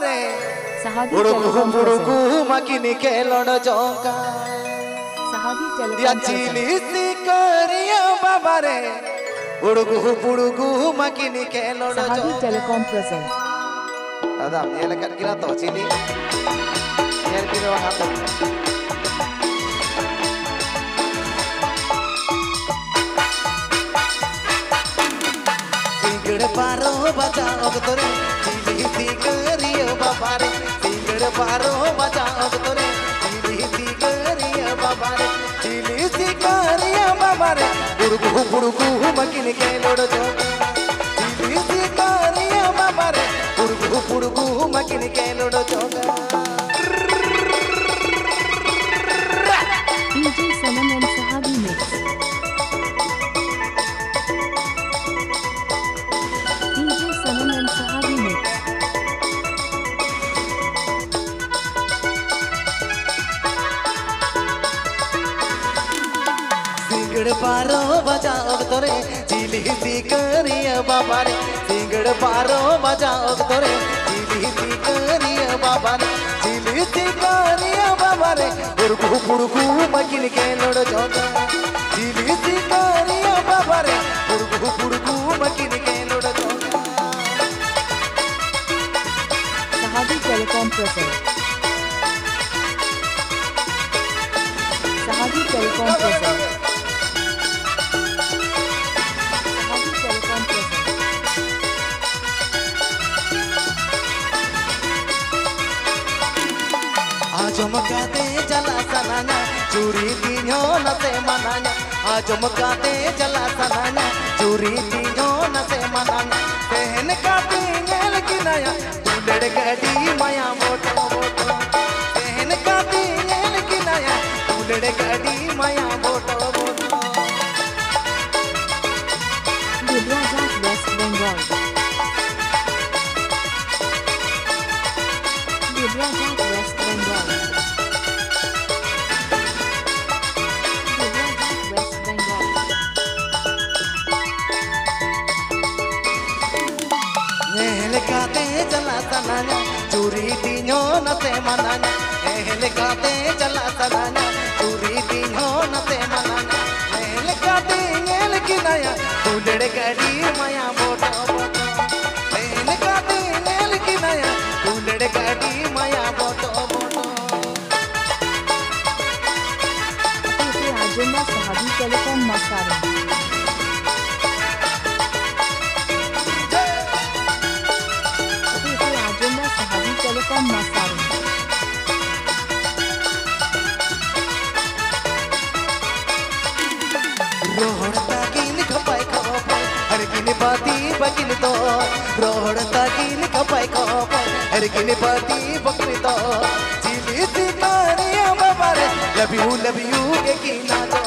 रे उड़कू मकिनी के लड़ जोंका या चिली सी करिया बाबा रे उड़कू मकिनी के लड़ जोंका टेलीकॉम प्रेजेंट दादा ये लेकर गिरा तो चिली ये गिरो हाथ सिंगड़ पारो बजाओ तोरे चिली सी करिया बाबा रे सिंगड़ पारो बजाओ तोरे चिली सी करिया बाबा रे चिली सी करिया बाबा रे उड़कू मकिनी के लड़ जोंका चिली सी करिया बाबा रे उड़कू मकिनी के लड़ जोंका DJ Sanam and Sahabi mix. DJ Sanam and Sahabi mix. सिंगड़ पारो बजाओ तोरे चिली सी करिया बाबा रे सिंगड़ पारो बजाओ तोरे चिली सी करिया बाबा रे चिली सी करिया बाबा रे उड़कू मकिनी के लड़ जोंका चिली सी करिया बाबा रे उड़कू मकिनी के लड़ जोंका Sahabi Telecom present. Sahabi Telecom present. Sahabi Telecom present. आज मकाते जला सनाना चूरी तीनों नसे मनाना आज मकाते जला सनाना चूरी तीनों नसे मनाना बहन का तींगल की नया तू लड़गड़ी माया मोटो मोटो बहन का तींगल की नया तू लड़गड़ी माया मोटो मोटो Gujarat West Bengal. Gujarat West Bengal. Gujarat West Bengal. हेलकाते चला सनाना चूरी तीनों नसे मनाना हेलकाते चला सनाना चूरी तीनों नसे मनाना हेलकाते हेल की नया तू लड़गड़ी माया मोटो मोटो हेलकाते हेल की नया तू लड़गड़ी माया मोटो मोटो Iti Agenda Sahabi Telecom Masaran. Iti Agenda Sahabi Telecom Masaran. रोहड़ता किन खपाई खपाई हर किन बाती बकिन तो रोहड़ता किन खपाई खपाई हर किन बाती बकिन तो चिली सी करिया बाबा रे लव यू के कीना जो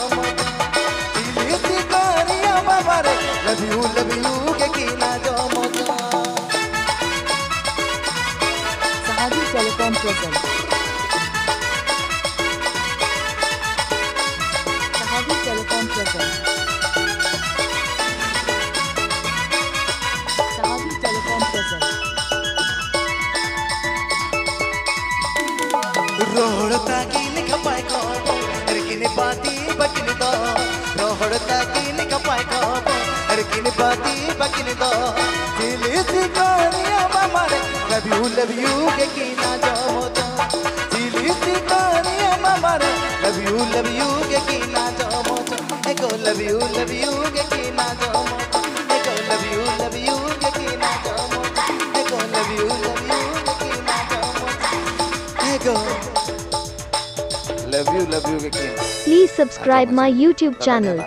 चिली सी करिया बाबा रे लव यू के कीना जो मोजा Sahabi Telecom present. Sahabi Telecom present. Sahabi Telecom present. रोहड़ता किन खपाई खपाई हर किन बाती बकिन तो रोहड़ता किन खपाई खपाई हर किन बाती बकिन तो चिली सी करिया बाबा रे लव यू के कीना जो मोजा चिली सी करिया बाबा रे लव यू के कीना जो मोजा एको लव यू के कीना जो मोजा एको लव यू के कीना जो मोजा एको लव यू के कीना जो मोजा एको लव यू के कीना Please subscribe my YouTube channel.